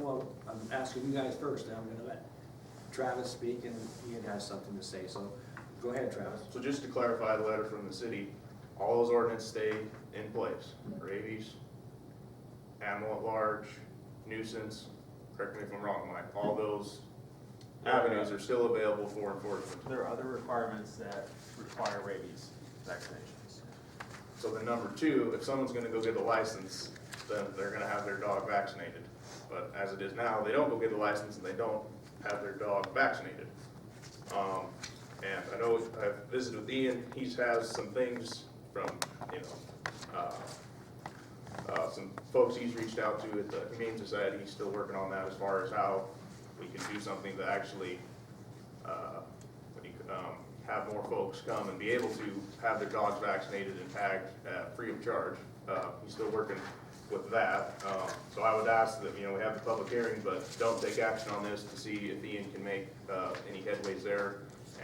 well, I'm asking you guys first, then I'm gonna let Travis speak, and Ian has something to say, so go ahead, Travis. So just to clarify the letter from the city, all those ordinances stay in place. Rabies, animal at large, nuisance, correct me if I'm wrong, Mike, all those avenues are still available for enforcement. There are other requirements that require rabies vaccinations. So then number two, if someone's gonna go get a license, then they're gonna have their dog vaccinated. But as it is now, they don't go get a license and they don't have their dog vaccinated. And I know I've visited with Ian, he has some things from, you know, some folks he's reached out to at the Humane Society. He's still working on that as far as how we can do something to actually have more folks come and be able to have their dogs vaccinated and tagged free of charge. He's still working with that. So I would ask that, you know, we have the public hearing, but don't take action on this to see if Ian can make any headways there.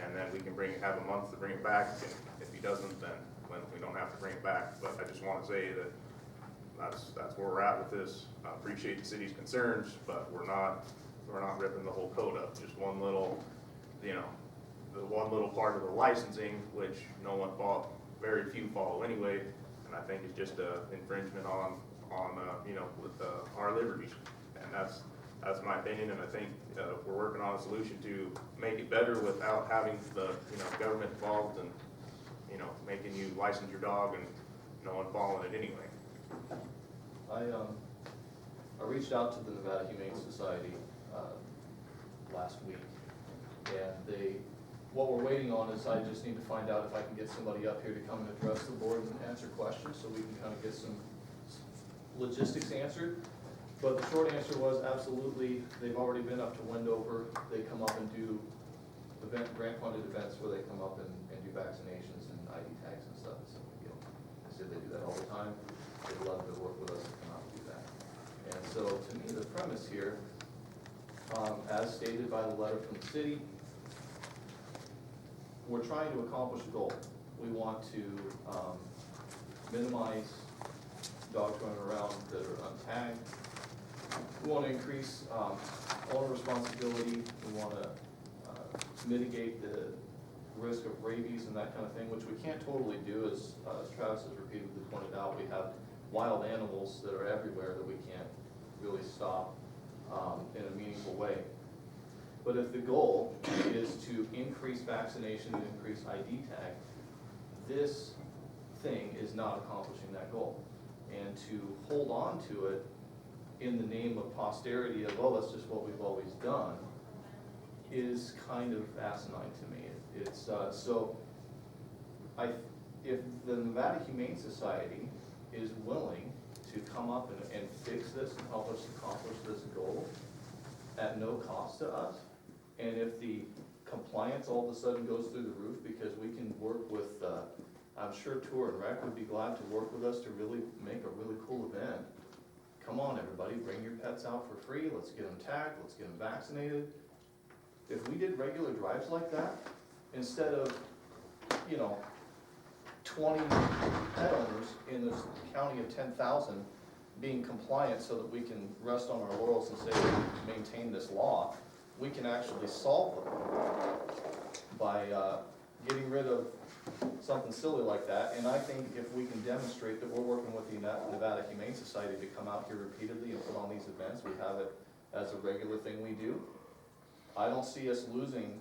And then we can have a month to bring it back. And if he doesn't, then we don't have to bring it back. But I just want to say that that's where we're at with this. I appreciate the city's concerns, but we're not ripping the whole code up. Just one little, you know, the one little part of the licensing, which very few follow anyway, and I think it's just a infringement on you know, with our liberties, and that's my opinion. And I think we're working on a solution to make it better without having the, you know, government involved and, you know, making you license your dog and no one following it anyway. I reached out to the Nevada Humane Society last week, and what we're waiting on is I just need to find out if I can get somebody up here to come and address the board and answer questions, so we can kind of get some logistics answered. But the short answer was absolutely, they've already been up to Wendover. They come up and do grant-funded events where they come up and do vaccinations and ID tags and stuff. So, you know, they say they do that all the time. They'd love to work with us to come out and do that. And so, to me, the premise here, as stated by the letter from the city, we're trying to accomplish a goal. We want to minimize dogs running around that are untagged. We want to increase owner responsibility. We want to mitigate the risk of rabies and that kind of thing, which we can't totally do, as Travis has repeatedly pointed out. We have wild animals that are everywhere that we can't really stop in a meaningful way. But if the goal is to increase vaccination and increase ID tag, this thing is not accomplishing that goal. And to hold on to it in the name of posterity of, oh, that's just what we've always done, is kind of asinine to me. It's if the Nevada Humane Society is willing to come up and fix this and help us accomplish this goal at no cost to us, and if the compliance all of a sudden goes through the roof because we can work with, I'm sure Tour and Rec would be glad to work with us to really make a really cool event. Come on, everybody, bring your pets out for free. Let's get them tagged. Let's get them vaccinated. If we did regular drives like that, instead of, you know, 20 pet owners in this county of 10,000 being compliant so that we can rest on our laurels and say we maintain this law, we can actually solve them by getting rid of something silly like that. And I think if we can demonstrate that we're working with the Nevada Humane Society to come out here repeatedly and put on these events, we have it as a regular thing we do. I don't see us losing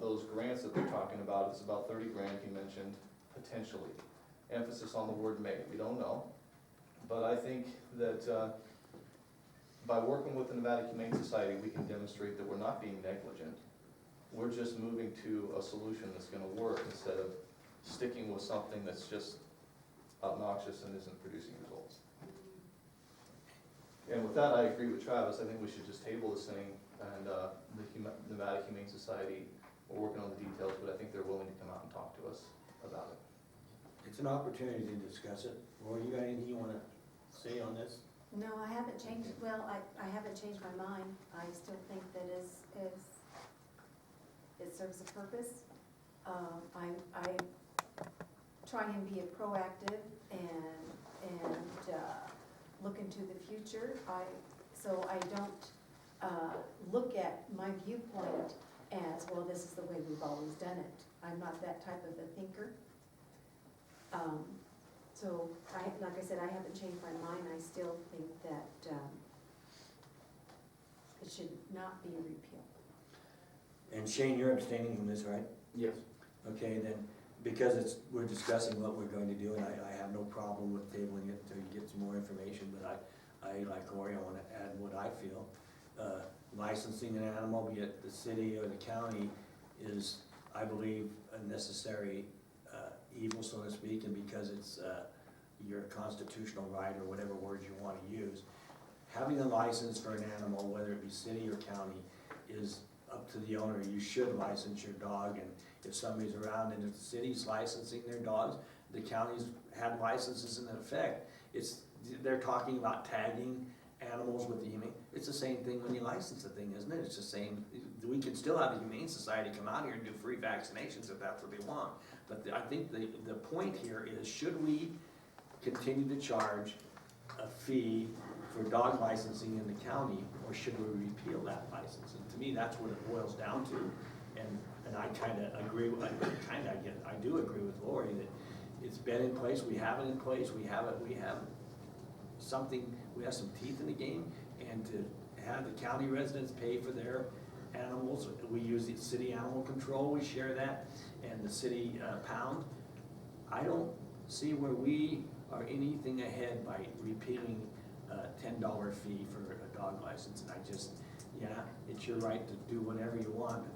those grants that they're talking about. It's about 30 grand he mentioned, potentially. Emphasis on the word may, we don't know. But I think that by working with the Nevada Humane Society, we can demonstrate that we're not being negligent. We're just moving to a solution that's gonna work instead of sticking with something that's just obnoxious and isn't producing results. And with that, I agree with Travis. I think we should just table this thing, and the Nevada Humane Society, we're working on the details, but I think they're willing to come out and talk to us about it. It's an opportunity to discuss it. Roy, you got anything you wanna say on this? No, I haven't changed, well, I haven't changed my mind. I still think that it serves a purpose. I try and be a proactive and look into the future. so I don't look at my viewpoint as, well, this is the way we've always done it. I'm not that type of a thinker. So like I said, I haven't changed my mind. I still think that it should not be repealed. And Shane, you're abstaining from this, right? Yes. Okay, then, because we're discussing what we're going to do, and I have no problem with tabling it until you get some more information, but I, like Cory, I wanna add what I feel. Licensing an animal, be it the city or the county, is, I believe, a necessary evil, so to speak, and because it's your constitutional right, or whatever words you wanna use. Having a license for an animal, whether it be city or county, is up to the owner. You should license your dog, and if somebody's around and if the city's licensing their dogs, the county's had licenses in effect. They're talking about tagging animals with the humane, it's the same thing when you license a thing, isn't it? It's the same, we can still have the Humane Society come out here and do free vaccinations if that's what they want. But I think the point here is, should we continue to charge a fee for dog licensing in the county, or should we repeal that license? And to me, that's what it boils down to. And I kinda agree, I do agree with Lori that it's been in place, we have it in place, we have some teeth in the game, and to have the county residents pay for their animals, we use the city animal control, we share that, and the city pound. I don't see where we are anything ahead by repealing a $10 fee for a dog license, and it's your right to do whatever you want.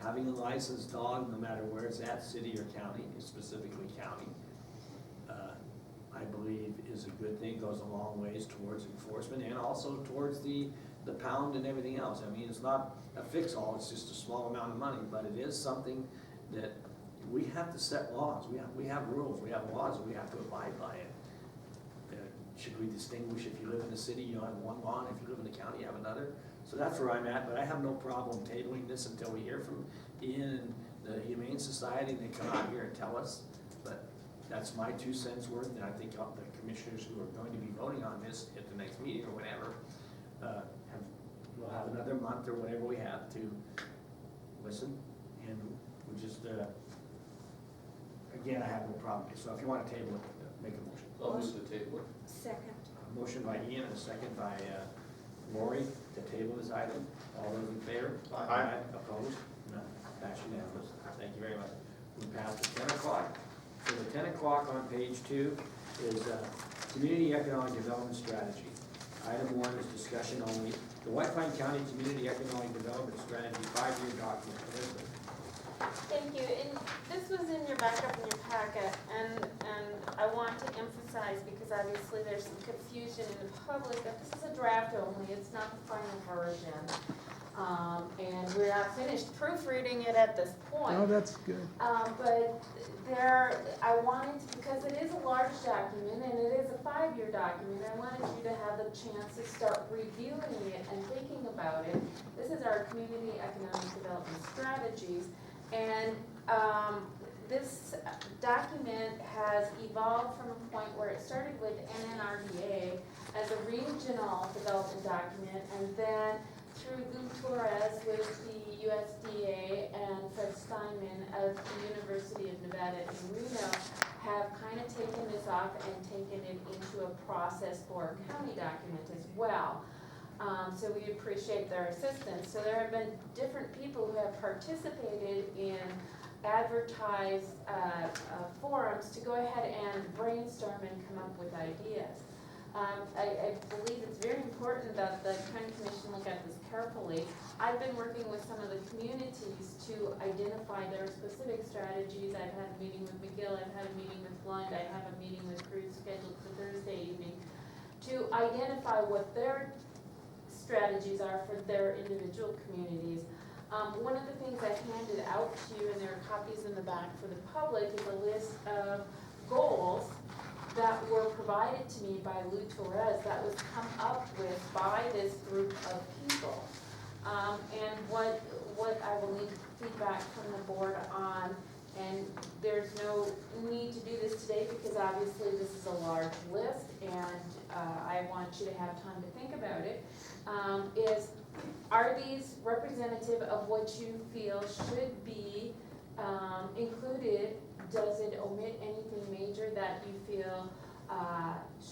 Having a licensed dog, no matter where it's at, city or county, specifically county, I believe is a good thing, goes a long ways towards enforcement and also towards the pound and everything else. I mean, it's not a fix-all, it's just a small amount of money, but it is something that we have to set laws, we have rules, we have laws, and we have to abide by it. Should we distinguish, if you live in the city, you have one law, and if you live in the county, you have another? So that's where I'm at, but I have no problem tabling this until we hear from Ian and the Humane Society, and they come out here and tell us. But that's my 2 cents worth, and I think the commissioners who are going to be voting on this at the next meeting or whatever, we'll have another month or whatever we have to listen, and we'll just, again, I have no problem. So if you want to table it, make a motion. I'll move the table. Second. A motion by Ian and a second by Lori to table this item. All those in favor? Aye. Opposed? None. That's unanimous. Thank you very much. We pass to 10 o'clock. So the 10 o'clock on page 2 is Community Economic Development Strategy. Item 1 is discussion only. The White Pine County Community Economic Development Strategy 5-year document. Elizabeth. Thank you, and this was in your backup in your packet, and I want to emphasize, because obviously there's some confusion in the public, that this is a draft only, it's not the final version. And we're not finished proofreading it at this point. Oh, that's good. But I wanted to, because it is a large document and it is a 5-year document, I wanted you to have the chance to start reviewing it and thinking about it. This is our Community Economic Development Strategies, and this document has evolved from a point where it started with NNRDA as a regional development document, and then through Lou Torres with the USDA and Fred Steinman of the University of Nevada in Reno have kind of taken this off and taken it into a process for a county document as well. So we appreciate their assistance. So there have been different people who have participated in advertised forums to go ahead and brainstorm and come up with ideas. I believe it's very important that the County Commission look at this carefully. I've been working with some of the communities to identify their specific strategies. I've had a meeting with McGill, I've had a meeting with Lund, I have a meeting with Cruz scheduled for Thursday evening to identify what their strategies are for their individual communities. One of the things I handed out to you, and there are copies in the back for the public, is a list of goals that were provided to me by Lou Torres that was come up with by this group of people. And what I will need feedback from the board on And there's no need to do this today because obviously this is a large list and I want you to have time to think about it. Are these representative of what you feel should be included? Does it omit anything major that you feel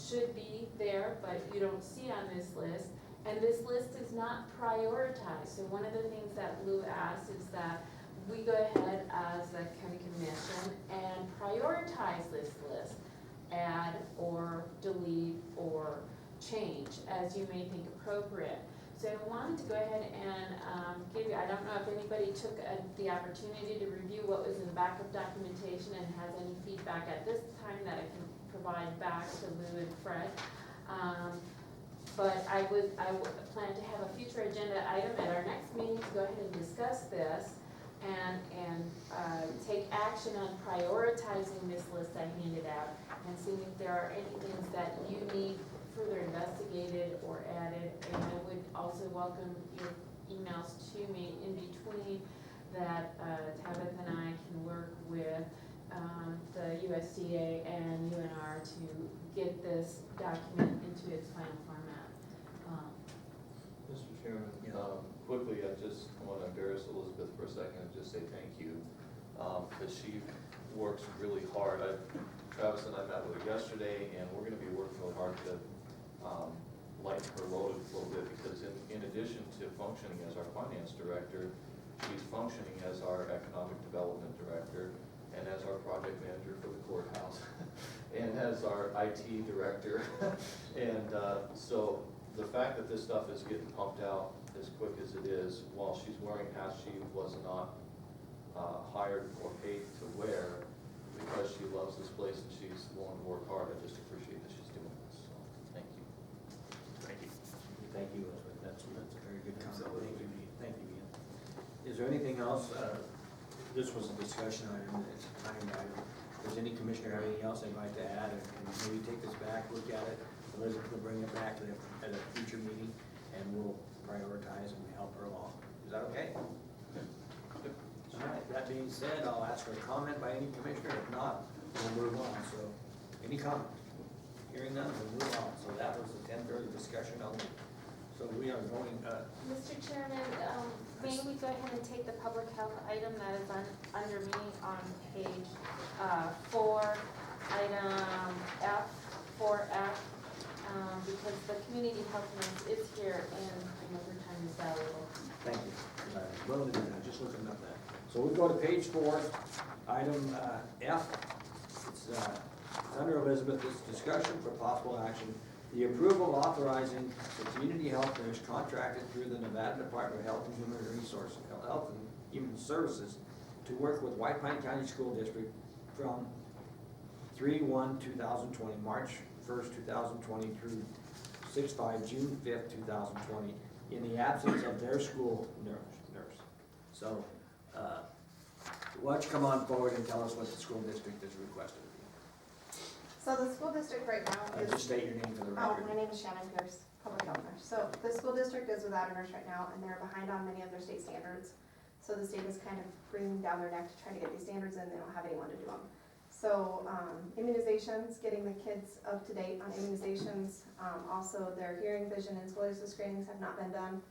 should be there but you don't see on this list? And this list is not prioritized. So one of the things that Lou asked is that we go ahead as a county commission and prioritize this list, add or delete or change as you may think appropriate. So I wanted to go ahead and give you, I don't know if anybody took the opportunity to review what was in the backup documentation and has any feedback at this time that I can provide back to Lou and Fred. But I would plan to have a future agenda item at our next meeting to go ahead and discuss this and take action on prioritizing this list I handed out and seeing if there are any things that you need further investigated or added. And I would also welcome your emails to me in between that Tabitha and I can work with the USDA and UNR to get this document into its final format. Mr. Chairman, Yeah. quickly, I just want to embarrass Elizabeth for a second and just say thank you, because she works really hard. Travis and I met with her yesterday, and we're gonna be working really hard to lighten her load a little bit, because in addition to functioning as our finance director, she's functioning as our economic development director, and as our project manager for the courthouse, and as our IT director. And so the fact that this stuff is getting pumped out as quick as it is, while she's wearing hats she was not hired or paid to wear, because she loves this place and she's willing to work hard, I just appreciate that she's doing this, so, thank you. Thank you. Thank you, Elizabeth, that's a very good comment, thank you, Ian. Is there anything else, this was a discussion item, it's a timed item. Does any commissioner have anything else they'd like to add, and maybe take this back, look at it? Elizabeth will bring it back at a future meeting, and we'll prioritize and help her along. Is that okay? All right, that being said, I'll ask for a comment by any commissioner. If not, we'll move on. So, any comment? Hearing none, we'll move on. So that was the 10:30 discussion only. So we are going, Mr. Chairman, may we go ahead and take the public health item that is under me on page 4, item F, 4F, because the community health nurse is here and her time is valuable. thank you. Willing to do that, just looking up that. So we go to page 4, item F. It's under Elizabeth, this discussion for possible action. The approval authorizing the community health nurse contracted through the Nevada Department of Health and Human Services to work with White Pine County School District from 3/1/2020, March 1st, 2020 through 6/5, June 5th, 2020, in the absence of their school nurse. So, why don't you come on forward and tell us what the school district is requesting? So the school district right now Just is, state your name for the oh, record. my name is Shannon Pierce, public health nurse. So the school district is without a nurse right now, and they're behind on many of their state standards. So the state is kind of breathing down their neck to try to get these standards in, they don't have anyone to do them. So immunizations, getting the kids up to date on immunizations, also their hearing, vision, and scoliosis screenings have not been done.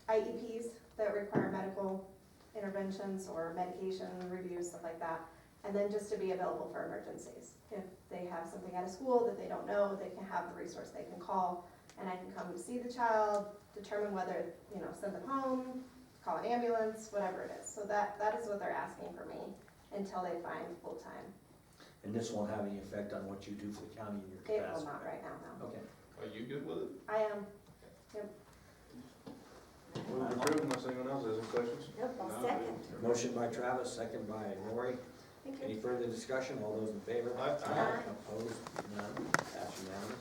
IEPs that require medical interventions or medication reviews, stuff like that. And then just to be available for emergencies. If they have something at a school that they don't know, they can have the resource they can call, and I can come to see the child, determine whether, send them home, call an ambulance, whatever it is. So that is what they're asking for me until they find full-time. And this won't have any effect on what you do for the county in your It capacity? will not right now, no. Okay. Are you good with it? I am, Move to approve unless anyone else has any questions. Nope, I'll second. Motion by Travis, second by Lori. thank Any you. further discussion? All those in favor? Aye. Opposed? None. Pass unanimous.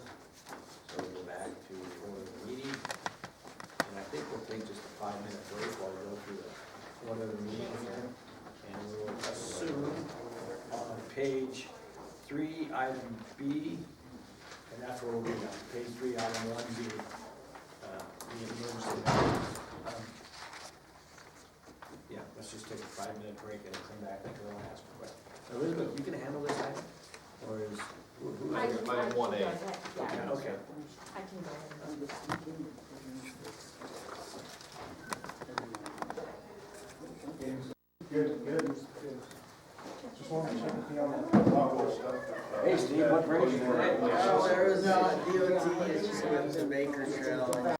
So we'll go back to the order of the meeting. And I think we'll take just a 5-minute break while we go through the order of the meeting here. And we'll assume on page 3, item B, and that's where we'll be on, page 3, item 1B, the emergency. Yeah, let's just take a 5 5-minute break and come back, and we'll ask a question. Elizabeth, you can handle this item, or is, who? I can go ahead, Item 1A. yeah, Okay. I can go ahead. Good. Just wanted to check with you on that Lago stuff. Hey, Steve, what brings you today? Oh, Arizona DOT is with the Baker Trail.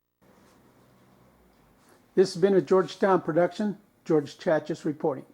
This has been a Georgetown production. George Chachis reporting.